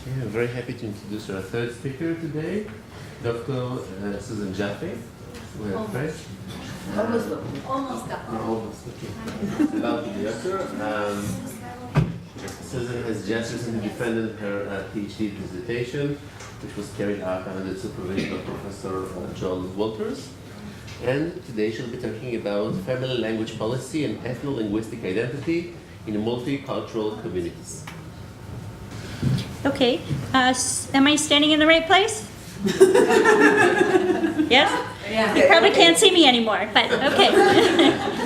I'm very happy to introduce our third speaker today, Dr. Susan Jaffe. We're first. Almost up. Almost, okay. About the doctor. Susan has just recently defended her PhD dissertation, which was carried out under the supervision of Professor John Walters. And today she'll be talking about family language policy and ethno-linguistic identity in multicultural communities. Okay, am I standing in the right place? Yes? Yeah. You probably can't see me anymore, but okay.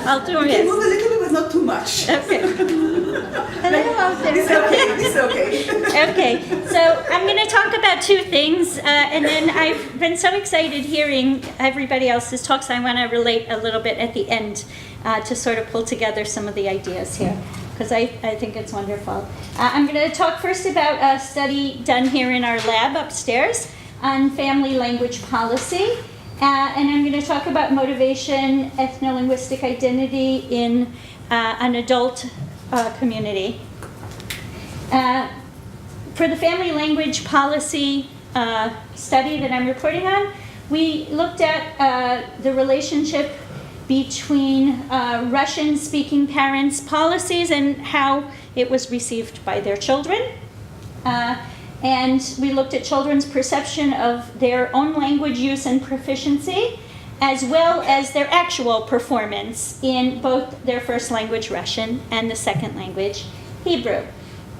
I'll do You can this. move a little bit, but not too much. Okay. Hello out there. It's okay, it's okay. Okay, so I'm going to talk about two things, and then I've been so excited hearing everybody else's talks. I want to relate a little bit at the end to sort of pull together some of the ideas here, because I think it's wonderful. I'm going to talk first about a study done here in our lab upstairs on family language policy, and I'm going to talk about motivation, ethno-linguistic identity in an adult community. For the family language policy study that I'm reporting on, we looked at the relationship between Russian-speaking parents' policies and how it was received by their children. And we looked at children's perception of their own language use and proficiency, as well as their actual performance in both their first language, Russian, and the second language, Hebrew.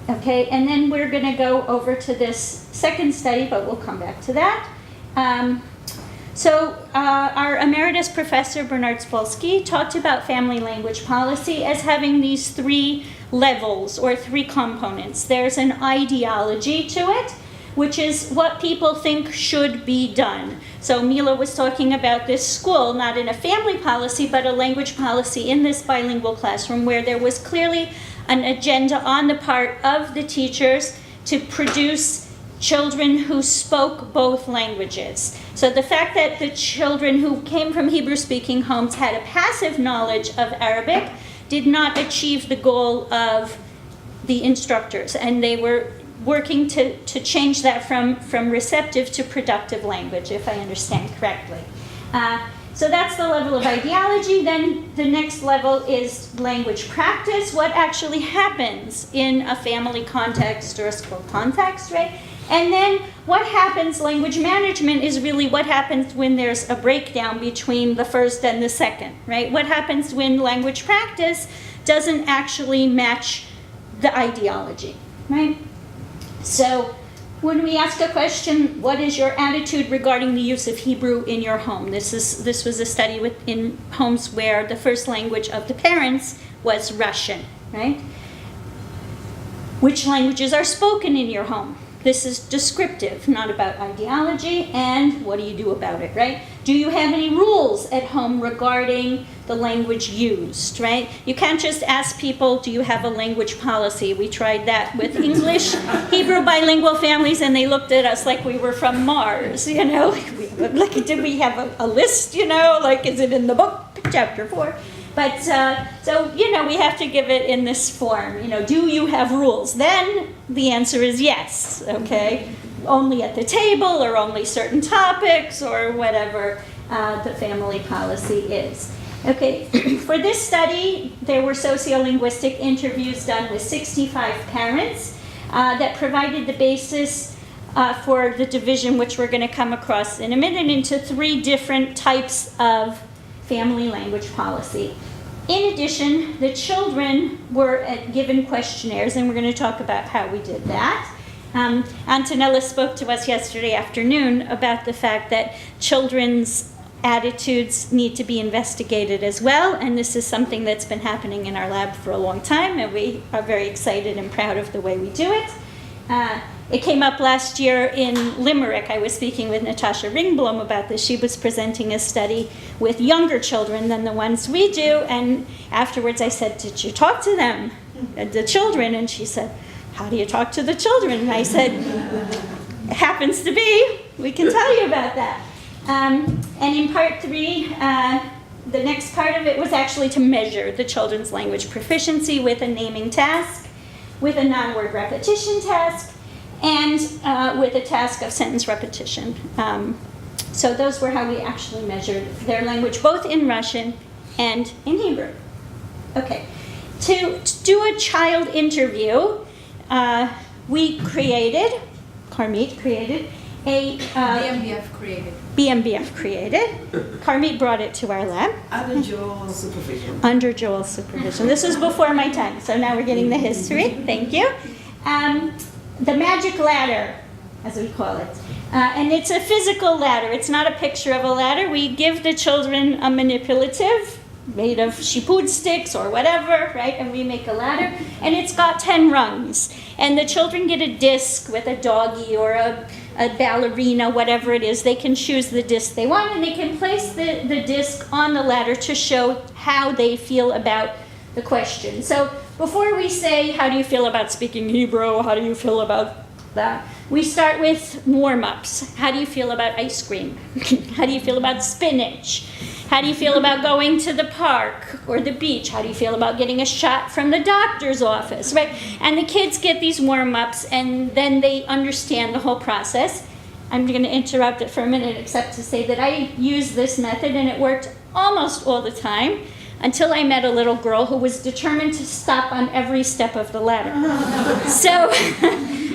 Okay, and then we're going to go over to this second study, but we'll come back to that. So our emeritus professor, Bernard Spolsky, talked about family language policy as having these three levels or three components. There's an ideology to it, which is what people think should be done. So Mila was talking about this school, not in a family policy, but a language policy in this bilingual classroom where there was clearly an agenda on the part of the teachers to produce children who spoke both languages. So the fact that the children who came from Hebrew-speaking homes had a passive knowledge of Arabic did not achieve the goal of the instructors, and they were working to change that from receptive to productive language, if I understand correctly. So that's the level of ideology. Then the next level is language practice, what actually happens in a family context or a school context, right? And then what happens, language management is really what happens when there's a breakdown between the first and the second, right? What happens when language practice doesn't actually match the ideology, right? So when we ask a question, what is your attitude regarding the use of Hebrew in your home? This was a study in homes where the first language of the parents was Russian, right? Which languages are spoken in your home? This is descriptive, not about ideology, and what do you do about it, right? Do you have any rules at home regarding the language used, right? You can't just ask people, do you have a language policy? We tried that with English, Hebrew bilingual families, and they looked at us like we were from Mars, you know? Like, did we have a list, you know? Like, is it in the book, chapter 4? But, so, you know, we have to give it in this form. You know, do you have rules? Then the answer is yes, okay? Only at the table or only certain topics or whatever the family policy is. Okay, for this study, there were sociolinguistic interviews done with 65 parents that provided the basis for the division, which we're going to come across in a minute, into three different types of family language policy. In addition, the children were given questionnaires, and we're going to talk about how we did that. Antonella spoke to us yesterday afternoon about the fact that children's attitudes need to be investigated as well, and this is something that's been happening in our lab for a long time, and we are very excited and proud of the way we do it. It came up last year in Limerick. I was speaking with Natasha Ringblom about this. She was presenting a study with younger children than the ones we do, and afterwards I said, did you talk to them, the children? And she said, how do you talk to the children? And I said, it happens to be, we can tell you about that. And in part 3, the next part of it was actually to measure the children's language proficiency with a naming task, with a non-word repetition task, and with a task of sentence repetition. So those were how we actually measured their language, both in Russian and in Hebrew. Okay, to do a child interview, Carmit created a... BMBF created. Carmit brought it to our lab. Under Joel's supervision. Under Joel's supervision. This was before my time, so now we're getting the history. Thank you. The magic ladder, as we call it. And it's a physical ladder. It's not a picture of a ladder. We give the children a manipulative made of shipud sticks or whatever, right? And we make a ladder. And it's got 10 rungs. And the children get a disc with a doggy or a ballerina, whatever it is. They can choose the disc they want, and they can place the disc on the ladder to show how they feel about the question. So before we say, how do you feel about speaking Hebrew? How do you feel about that? We start with warm-ups. How do you feel about ice cream? How do you feel about spinach? How do you feel about going to the park or the beach? How do you feel about getting a shot from the doctor's office, right? And the kids get these warm-ups, and then they understand the whole process. I'm going to interrupt it for a minute, except to say that I use this method, and it worked almost all the time, until I met a little girl who was determined to stop on every step of the ladder. So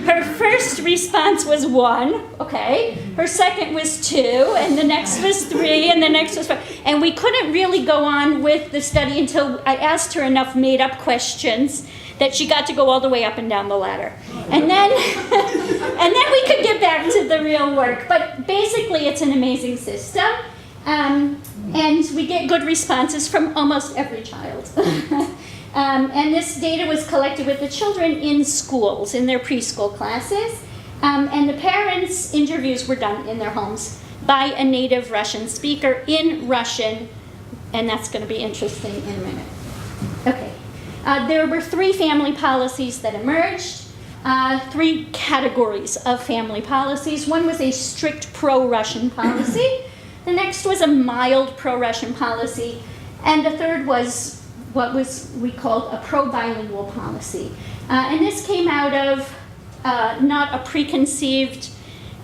her first response was 1, okay. Her second was 2, and the next was 3, and the next was 5. And we couldn't really go on with the study until I asked her enough made-up questions that she got to go all the way up and down the ladder. And then, and then we could get back to the real work. But basically, it's an amazing system. And we get good responses from almost every child. And this data was collected with the children in schools, in their preschool classes. And the parents' interviews were done in their homes by a native Russian speaker in Russian. And that's going to be interesting in a minute. Okay. There were 3 family policies that emerged. 3 categories of family policies. One was a strict pro-Russian policy. The next was a mild pro-Russian policy, and the third was what we called a pro-bilingual policy. And this came out of not a preconceived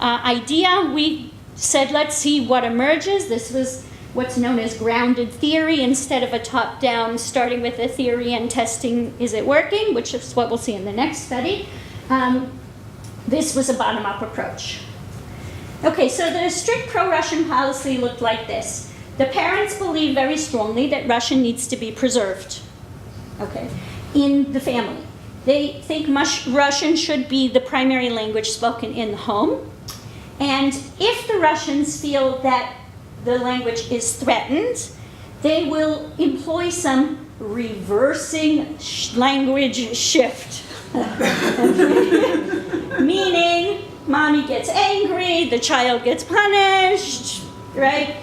idea. We said, let's see what emerges. This was what's known as grounded theory instead of a top-down, starting with a theory and testing, is it working, which is what we'll see in the next study. This was a bottom-up approach. Okay, so the strict pro-Russian policy looked like this. The parents believe very strongly that Russian needs to be preserved, okay, in the family. They think Russian should be the primary language spoken in the home. And if the Russians feel that the language is threatened, they will employ some reversing language shift. Meaning, mommy gets angry, the child gets punished, right?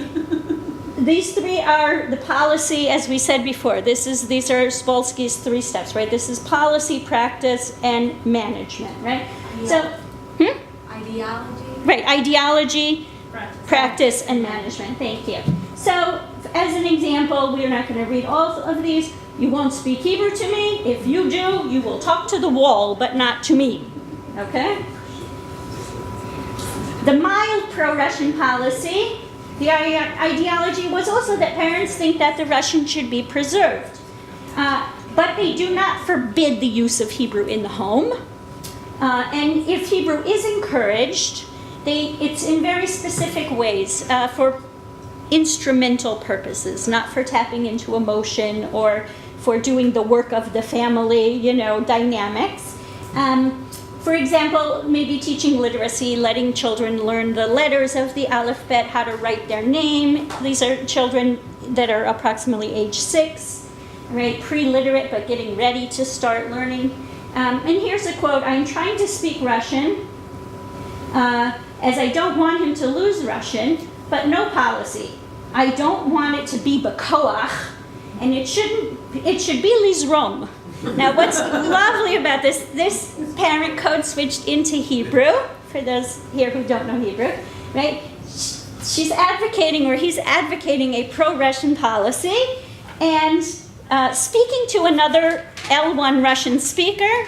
These 3 are the policy, as we said before. These are Spolsky's 3 steps, right? This is policy, practice, and management, right? Ideology. Right, ideology, practice, and management. Thank you. So, as an example, we're not going to read all of these. You won't speak Hebrew to me. If you do, you will talk to the wall, but not to me. Okay? The mild pro-Russian policy, the ideology was also that parents think that the Russian should be preserved. But they do not forbid the use of Hebrew in the home. And if Hebrew is encouraged, it's in very specific ways for instrumental purposes, not for tapping into emotion or for doing the work of the family, dynamics. For example, maybe teaching literacy, letting children learn the letters of the alphabet, how to write their name. These are children that are approximately age 6, right? Pre-literate, but getting ready to start learning. And here's a quote: "I'm trying to speak Russian, as I don't want him to lose Russian, but no policy. I don't want it to be bekoach, and it should be lizrom." Now, what's lovely about this parent code switched into Hebrew, for those here who don't know Hebrew, right? She's advocating, or he's advocating, a pro-Russian policy, and speaking to another L1 Russian speaker,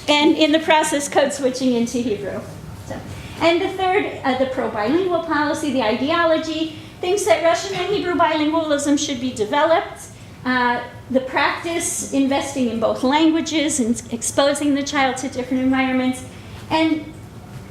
and in the process code switching into Hebrew. So, and the third, the pro-bilingual policy, the ideology, thinks that Russian and Hebrew bilingualism should be developed. The practice, investing in both languages and exposing the child to different environments. And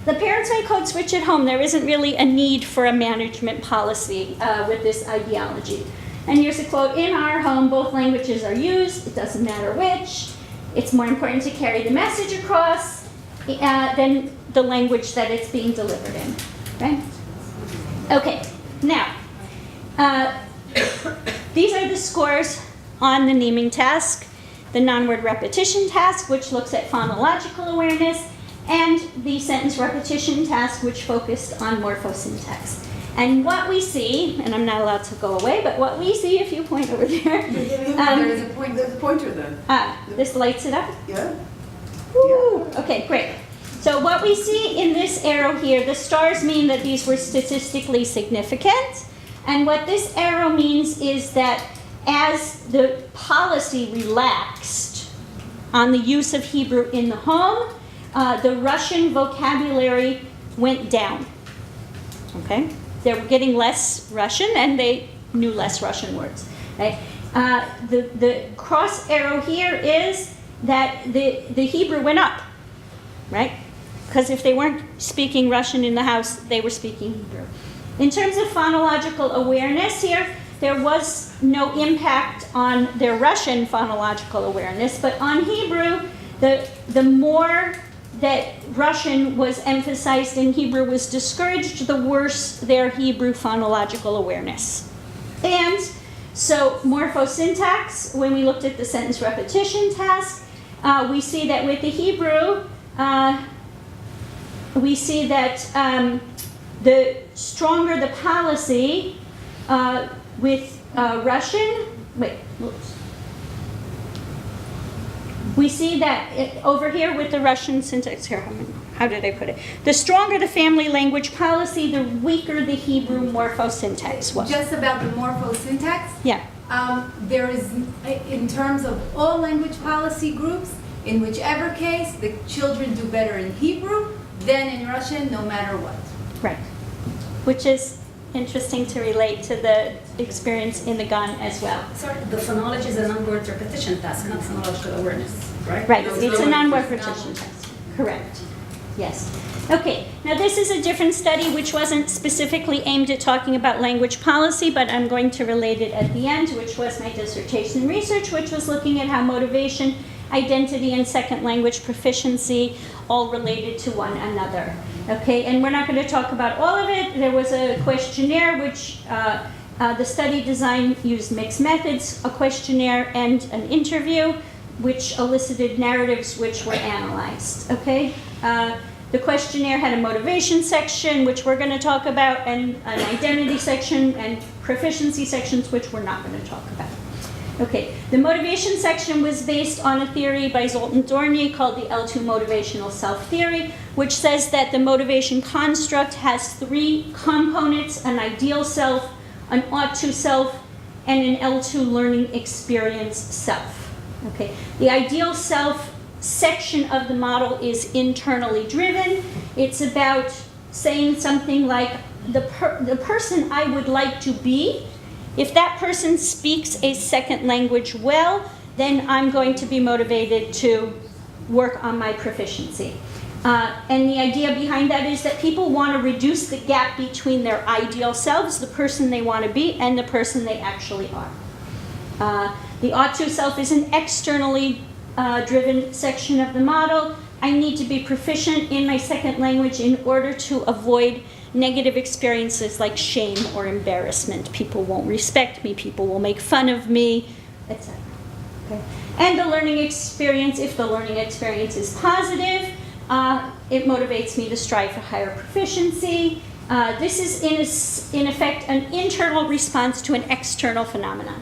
the parents may code switch at home. There isn't really a need for a management policy with this ideology. And here's a quote, in our home, both languages are used. It doesn't matter which. It's more important to carry the message across than the language that it's being delivered in, right? Okay, now, these are the scores on the naming task, the non-word repetition task, which looks at phonological awareness, and the sentence repetition task, which focused on morphosyntax. And what we see, and I'm not allowed to go away, but what we see, if you point over there. There's a pointer then. This lights it up? Yeah? Woo! Okay, great. So what we see in this arrow here, the stars mean that these were statistically significant. And what this arrow means is that as the policy relaxed on the use of Hebrew in the home, the Russian vocabulary went down. Okay? They were getting less Russian and they knew less Russian words. Right? The cross arrow here is that the Hebrew went up, right? Because if they weren't speaking Russian in the house, they were speaking Hebrew. In terms of phonological awareness here, there was no impact on their Russian phonological awareness, but on Hebrew, the more that Russian was emphasized and Hebrew was discouraged, the worse their Hebrew phonological awareness. And so morphosyntax, when we looked at the sentence repetition task, we see that with the Hebrew, we see that the stronger the policy with Russian, we see that over here with the Russian syntax, here, how did I put it? The stronger the family language policy, the weaker the Hebrew morphosyntax was. Just about the morphosyntax? Yeah. There is, in terms of all language policy groups, in whichever case, the children do better in Hebrew than in Russian, no matter what. Right. Which is interesting to relate to the experience in the GAN as well. Sorry, the phonology is a non-word repetition task, not phonological awareness, right? Right, it's a non-word repetition task. Correct. Yes. Okay, now this is a different study which wasn't specifically aimed at talking about language policy, but I'm going to relate it at the end, which was my dissertation research, which was looking at how motivation, identity, and second language proficiency all related to one another. Okay, and we're not going to talk about all of it. There was a questionnaire which the study design used mixed methods, a questionnaire and an interview, which elicited narratives which were analyzed. Okay, the questionnaire had a motivation section, which we're going to talk about, and an identity section and proficiency sections, which we're not going to talk about. Okay, the motivation section was based on a theory by Zoltan Dornier called the L2 motivational self theory, which says that the motivation construct has three components: an ideal self, an ought-to self, and an L2 learning experience self. Okay, the ideal self section of the model is internally driven. It's about saying something like, the person I would like to be. If that person speaks a second language well, then I'm going to be motivated to work on my proficiency. And the idea behind that is that people want to reduce the gap between their ideal selves, the person they want to be, and the person they actually are. The ought-to self is an externally driven section of the model. I need to be proficient in my second language in order to avoid negative experiences like shame or embarrassment. People won't respect me, people will make fun of me, etc. Okay. And the learning experience, if the learning experience is positive, it motivates me to strive for higher proficiency. This is in effect an internal response to an external phenomenon.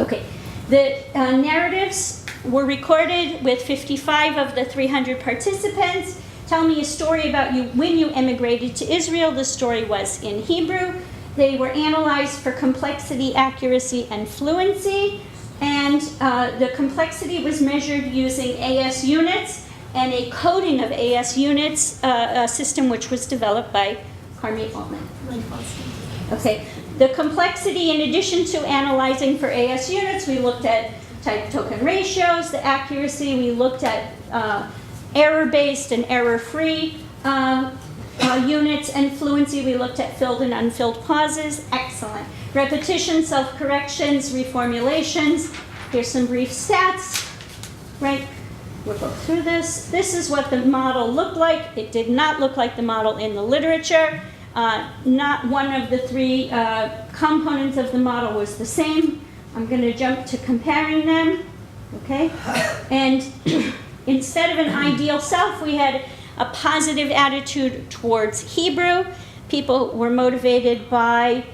Okay, the narratives were recorded with 55 of the 300 participants. Tell me a story about you when you emigrated to Israel. The story was in Hebrew. They were analyzed for complexity, accuracy, and fluency. And the complexity was measured using AS units and a coding of AS units, a system which was developed by Harmeet Altman. Okay, the complexity, in addition to analyzing for AS units, we looked at type token ratios, the accuracy, we looked at error-based and error-free units, and fluency, we looked at filled and unfilled pauses. Excellent. Repetition, self-corrections, reformulations. Here's some brief stats, right? We'll go through this. This is what the model looked like. It did not look like the model in the literature. Not one of the three components of the model was the same. I'm going to jump to comparing them, okay? And instead of an ideal self, we had a positive attitude towards Hebrew. People were motivated by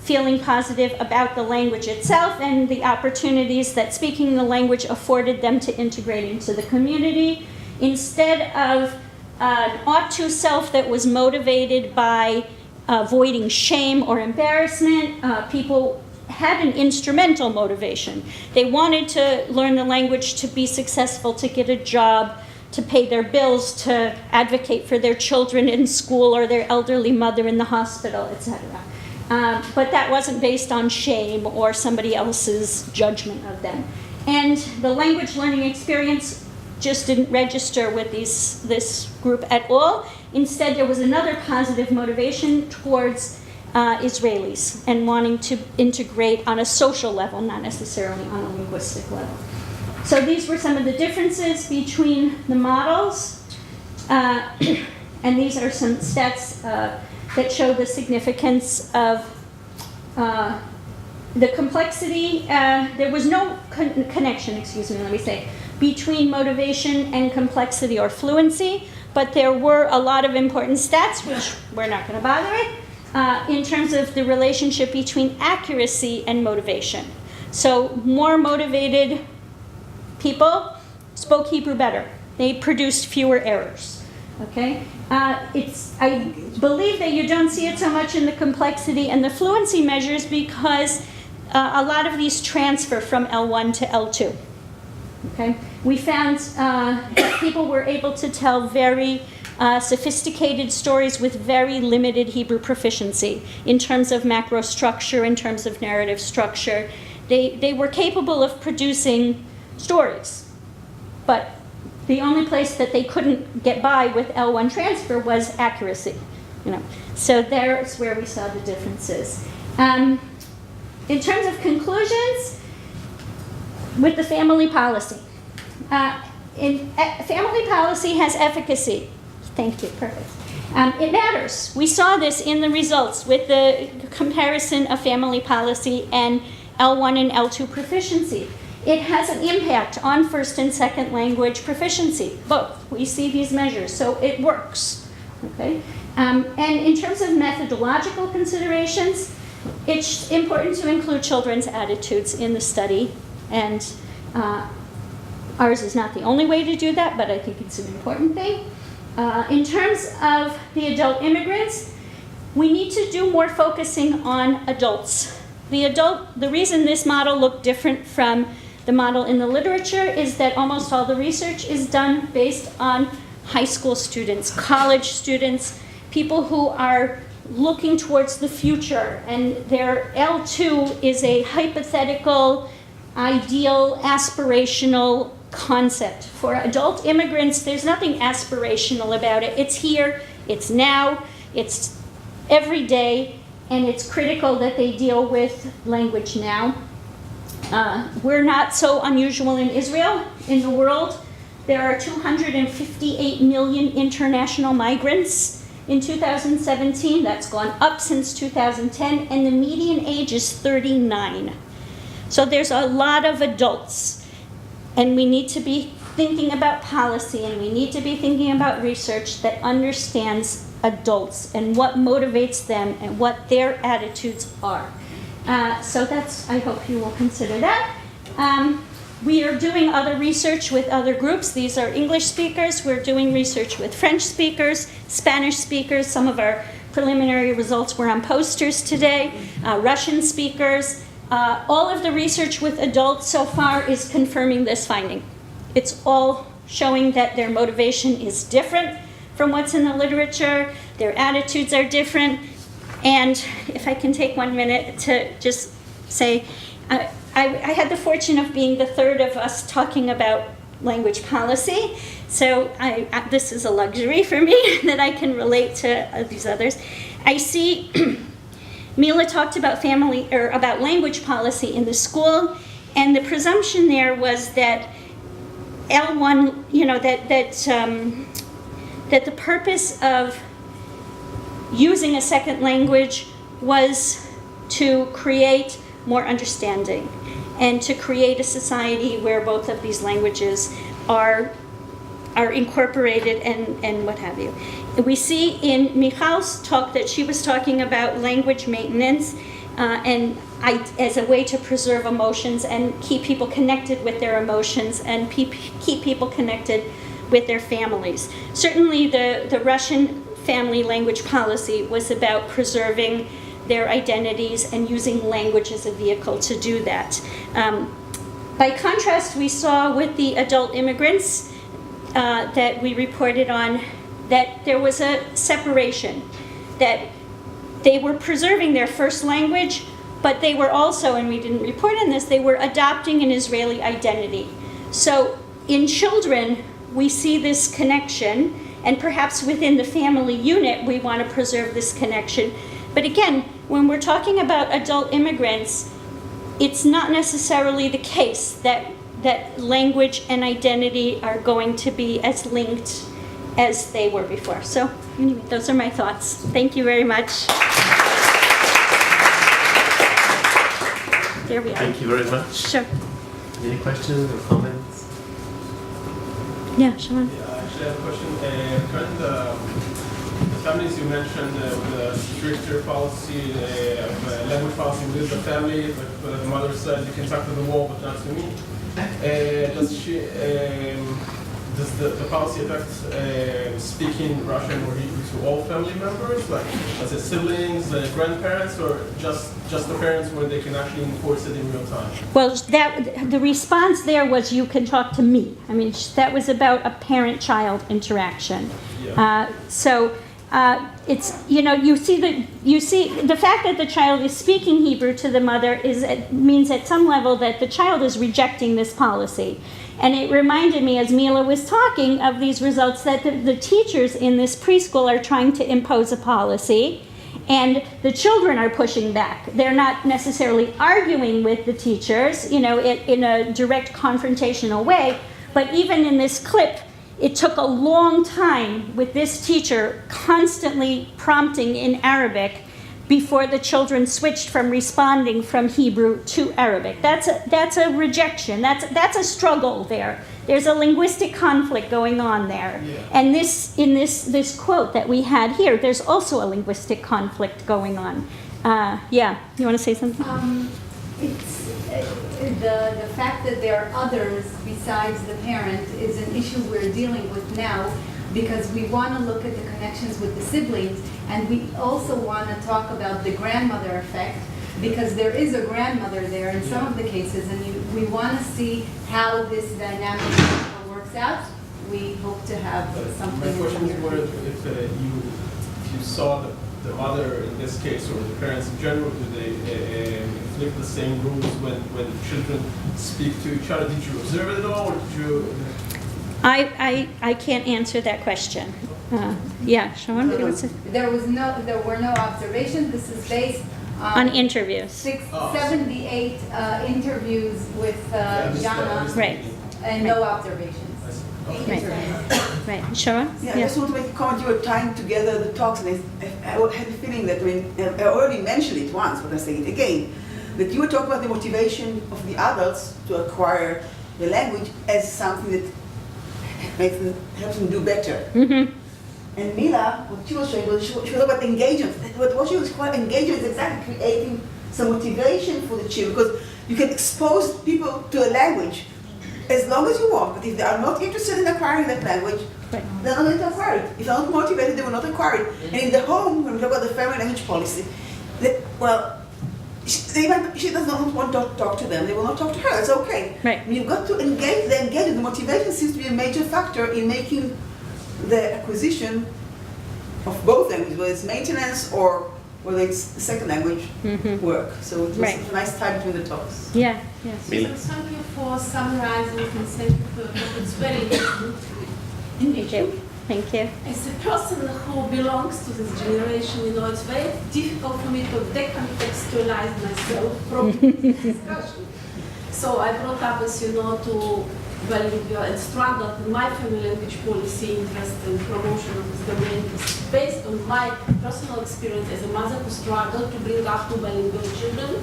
feeling positive about the language itself and the opportunities that speaking the language afforded them to integrate into the community. Instead of an ought-to self that was motivated by avoiding shame or embarrassment, people had an instrumental motivation. They wanted to learn the language to be successful, to get a job, to pay their bills, to advocate for their children in school or their elderly mother in the hospital, etc. But that wasn't based on shame or somebody else's judgment of them. And the language learning experience just didn't register with this group at all. Instead, there was another positive motivation towards Israelis and wanting to integrate on a social level, not necessarily on a linguistic level. So these were some of the differences between the models. And these are some stats that show the significance of the complexity. There was no connection, between motivation and complexity or fluency, but there were a lot of important stats, which we're not going to bother with, in terms of the relationship between accuracy and motivation. So more motivated people spoke Hebrew better. They produced fewer errors. Okay, I believe that you don't see it so much in the complexity and the fluency measures because a lot of these transfer from L1 to L2. Okay, we found that people were able to tell very sophisticated stories with very limited Hebrew proficiency in terms of macro structure, in terms of narrative structure. They were capable of producing stories, but the only place that they couldn't get by with L1 transfer was accuracy. So there's where we saw the differences. In terms of conclusions, with the family policy. Family policy has efficacy. Thank you, perfect. It matters. We saw this in the results with the comparison of family policy and L1 and L2 proficiency. It has an impact on first and second language proficiency, both. We see these measures, so it works. Okay? And in terms of methodological considerations, it's important to include children's attitudes in the study, and ours is not the only way to do that, but I think it's an important thing. In terms of the adult immigrants, we need to do more focusing on adults. The reason this model looked different from the model in the literature is that almost all the research is done based on high school students, college students, people who are looking towards the future, and their L2 is a hypothetical, ideal, aspirational concept. For adult immigrants, there's nothing aspirational about it. It's here, it's now, it's every day, and it's critical that they deal with language now. We're not so unusual in Israel. In the world, there are 258 million international migrants in 2017. That's gone up since 2010, and the median age is 39. So there's a lot of adults, and we need to be thinking about policy, and we need to be thinking about research that understands adults and what motivates them and what their attitudes are. So that's, I hope you will consider that. We are doing other research with other groups. These are English speakers. We're doing research with French speakers, Spanish speakers. Some of our preliminary results were on posters today. Russian speakers, All of the research with adults so far is confirming this finding. It's all showing that their motivation is different from what's in the literature, their attitudes are different, and if I can take 1 minute to just say, I had the fortune of being the third of us talking about language policy, so this is a luxury for me that I can relate to these others. I see Mila talked about about language policy in the school, and the presumption there was that L1, that the purpose of using a second language was to create more understanding and to create a society where both of these languages are incorporated and what have you. We see in Michal's talk that she was talking about language maintenance as a way to preserve emotions and keep people connected with their emotions and keep people connected with their families. Certainly the Russian family language policy was about preserving their identities and using language as a vehicle to do that. By contrast, we saw with the adult immigrants that we reported on that there was a separation, that they were preserving their first language, but they were also, and we didn't report on this, they were adopting an Israeli identity. So in children, we see this connection, and perhaps within the family unit, we want to preserve this connection. But again, when we're talking about adult immigrants, it's not necessarily the case that language and identity are going to be as linked as they were before. So anyway, those are my thoughts. Thank you very much. There we are. Thank you very much. Sure. Any questions or comments? Yeah, Sharon. Yeah, I actually have a question. Regarding the families you mentioned with the stricter policy of language policy within the family, but the mother said you can talk to the wall but not to me. Does the policy affect speaking Russian or Hebrew to all family members, like as it siblings, grandparents, or just the parents where they can actually enforce it in real time? Well, the response there was you can talk to me. I mean, that was about a parent-child interaction. Yeah. It's, you see the fact that the child is speaking Hebrew to the mother means at some level that the child is rejecting this policy. And it reminded me, as Mila was talking, of these results that the teachers in this preschool are trying to impose a policy, and the children are pushing back. They're not necessarily arguing with the teachers, in a direct confrontational way, but even in this clip, it took a long time with this teacher constantly prompting in Arabic before the children switched from responding from Hebrew to Arabic. That's a rejection. That's a struggle there. There's a linguistic conflict going on there. Yeah. And in this quote that we had here, there's also a linguistic conflict going on. Yeah, you want to say something? It's the fact that there are others besides the parent is an issue we're dealing with now, because we want to look at the connections with the siblings, and we also want to talk about the grandmother effect, because there is a grandmother there in some of the cases, and we want to see how this dynamic works out. We hope to have something. My question is here. more if you saw the mother in this case, or the parents in general, do they inflict the same rules when children speak to each other? Did you observe it at all, or did you? I can't answer that question. Yeah, Sharon, what do you want to say? There were no observations. This is based On interviews. 78 interviews with Jana, Right. and no observations. Right. Sharon? Yeah, I just want to make a comment. You were tying together the talks, and I had the feeling that I already mentioned it once, but I'll say it again, that you were talking about the motivation of the adults to acquire the language as something that helps them do better. Mm-hmm. And Mila, what she was showing was she was about engagement. What she was calling engagement is exactly creating some motivation for the children, because you can expose people to a language as long as you want, but if they are not interested in acquiring that language, they're not going to acquire it. If they're not motivated, they will not acquire it. And in the home, when we talk about the family language policy, she does not want to talk to them, they will not talk to her, it's okay. Right. You've got to engage, the motivation seems to be a major factor in making the acquisition of both languages, whether it's maintenance or whether it's the second language work. So it was Right. a nice time between the talks. Yeah, yes. Mila. So thank you for summarizing and thank you for it's very interesting. Thank you. Thank you. As a person who belongs to this generation, it's very difficult for me to decontextualize myself from this discussion. So I brought up, as you know, to bilingual and struggled in my family language policy interest and promotion of this domain is based on my personal experience as a mother who struggled to bring up two bilingual children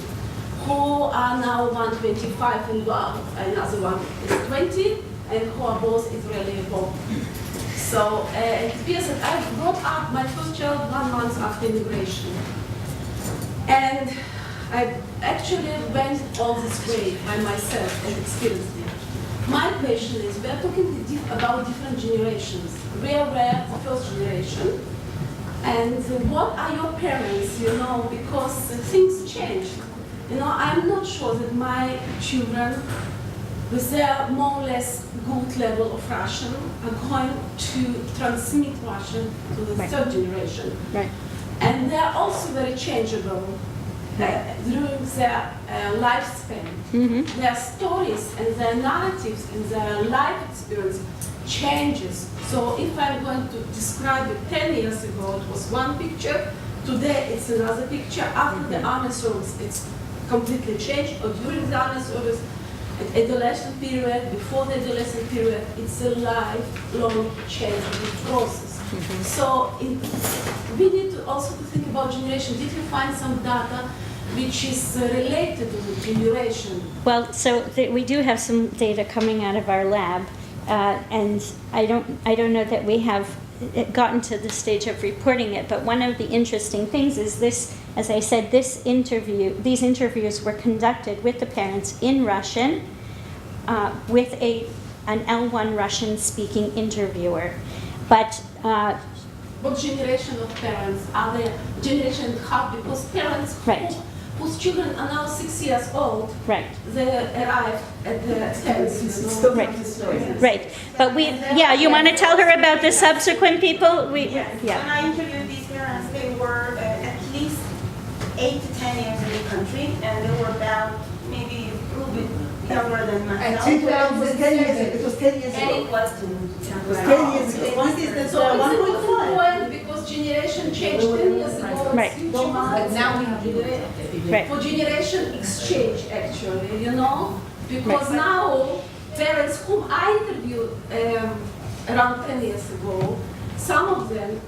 who are now one 25 and another one is 20 and who are both Israeli born. So it appears that I brought up my first child 1 month after immigration. And I actually went all this way by myself and experienced it. My question is, we are talking about different generations. We are the first generation. And what are your parents, because things change. I'm not sure that my children, with their more or less good level of Russian, are going to transmit Russian to the third generation. Right. And they are also very changeable during their lifespan. Their stories and their narratives and their life experience changes. So if I'm going to describe it 10 years ago, it was one picture. Today it's another picture. After the army service, it's completely changed. Or during the army service, at adolescent period, before the adolescent period, it's a lifelong change process. So we need to also to think about generation. Did you find some data which is related to the generation? Well, so we do have some data coming out of our lab, and I don't know that we have gotten to the stage of reporting it. But one of the interesting things is this, as I said, these interviews were conducted with the parents in Russian, with an L1 Russian-speaking interviewer, but. What generation of parents are they? Generation half, because parents Right. whose children are now 6 years old, Right. they arrived at the 10th. Right. Right. But you want to tell her about the subsequent people? Yes. When I interviewed these parents, they were at least 8 to 10 years in the country, and they were about maybe a little bit younger than myself. It was 10 years ago. It was 10 years And ago. it was It was 10 years ago. So it's a good point because generation changed 10 years ago. Right. It's huge amount. But now we have Right. For generation exchange, actually, because now parents whom I interviewed around 10 years ago, some of them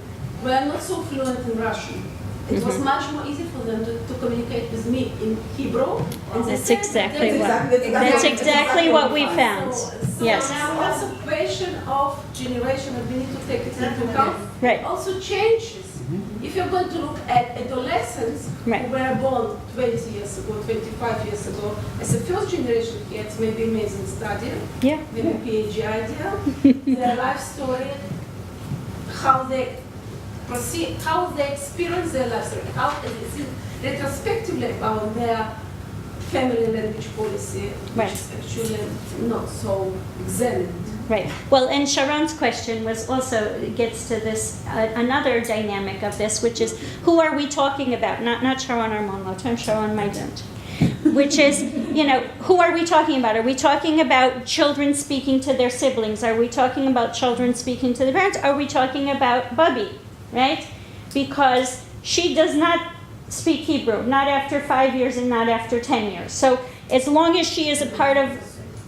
were not so fluent in Russian. It was much more easy for them to communicate with me in Hebrew. And That's exactly what. That's That's exactly what we found. So Yes. now also question of generation, and we need to take it into account. Right. Also changes. If you're going to look at adolescents Right. who were born 20 years ago, 25 years ago, as a first generation kids, maybe amazing study, Yeah. maybe PhD idea, their life story, how they proceed, how they experience their life story, how they think retrospectively about their family language policy, which Right. is actually not so examined. Right. Well, and Sharon's question was also gets to this another dynamic of this, which is who are we talking about? Not Sharon Armonlot, I'm Sharon Maident. Which is, who are we talking about? Are we talking about children speaking to their siblings? Are we talking about children speaking to the parents? Are we talking about Bubby, right? Because she does not speak Hebrew, not after 5 years and not after 10 years. So as long as she is a part of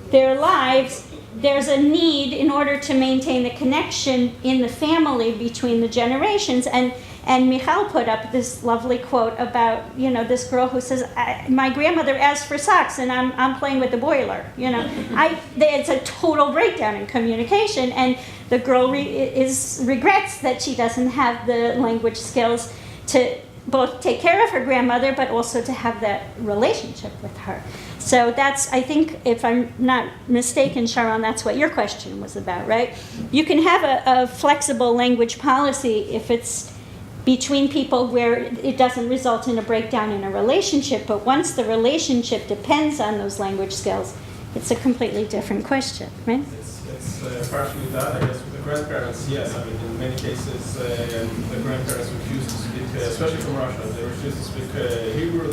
their lives, there's a need in order to maintain the connection in the family between the generations. And Michal put up this lovely quote about, this girl who says, my grandmother asked for socks and I'm playing with the boiler. It's a total breakdown in communication, and the girl regrets that she doesn't have the language skills to both take care of her grandmother, but also to have that relationship with her. So that's, I think, if I'm not mistaken, Sharon, that's what your question was about, right? You can have a flexible language policy if it's between people where it doesn't result in a breakdown in a relationship, but once the relationship depends on those language skills, it's a completely different question, right? It's partially that, I guess, with the grandparents, yes. I mean, in many cases, the grandparents refuse to speak, especially from Russia, they refuse to speak Hebrew.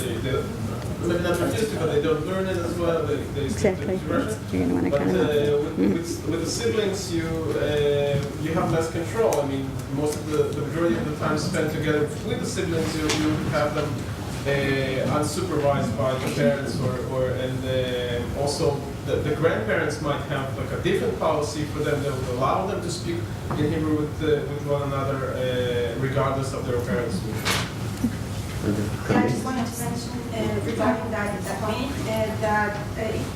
Maybe not refuse to, but they don't learn it as well. They stick Exactly. to Russian. You're going to want to But kind of... with the siblings, you have less control. I mean, most of the majority of the time spent together with the siblings, you have them unsupervised by the parents, and also the grandparents might have like a different policy for them that would allow them to speak in Hebrew with one another, regardless of their parents' wishes. Yeah, I just wanted to mention regarding that point that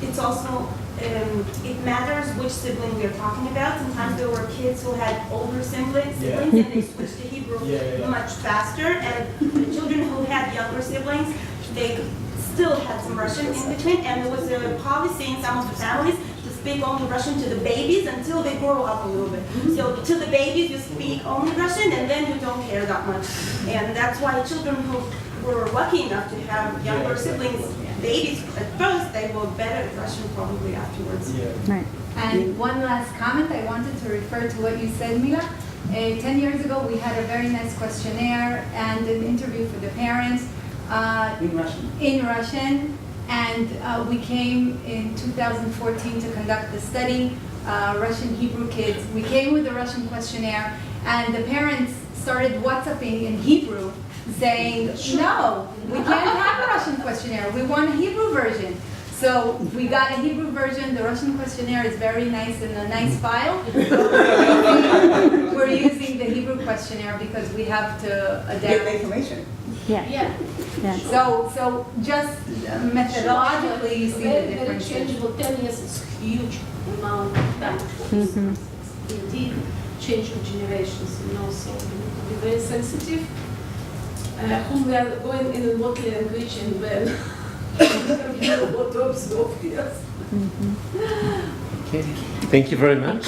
it's also it matters which sibling we are talking about. Sometimes there were kids who had older siblings, and they switched to Hebrew much faster, and the children who had younger siblings, they still had some Russian in between, and there was a policy in some of the families to speak only Russian to the babies until they grow up a little bit. So to the babies, you speak only Russian, and then you don't care that much. And that's why children who were lucky enough to have younger siblings, babies at first, they were better at Russian probably afterwards. Right. And one last comment, I wanted to refer to what you said, Mila. 10 years ago, we had a very nice questionnaire and an interview for the parents. In Russian, and we came in 2014 to conduct the study, Russian Hebrew kids. We came with the Russian questionnaire, and the parents started WhatsApping in Hebrew, saying, no, we can't have a Russian questionnaire, we want a Hebrew version. So we got a Hebrew version. The Russian questionnaire is very nice in a nice file. We're using the Hebrew questionnaire because we have to adapt. Get the information. Yeah. So just methodologically, you see the Very difference. changeable. 10 years is huge amount of time. Indeed, change of generations, so we need to be very sensitive. Whom we are going in what language and when. What obvious. Okay. Thank you very much.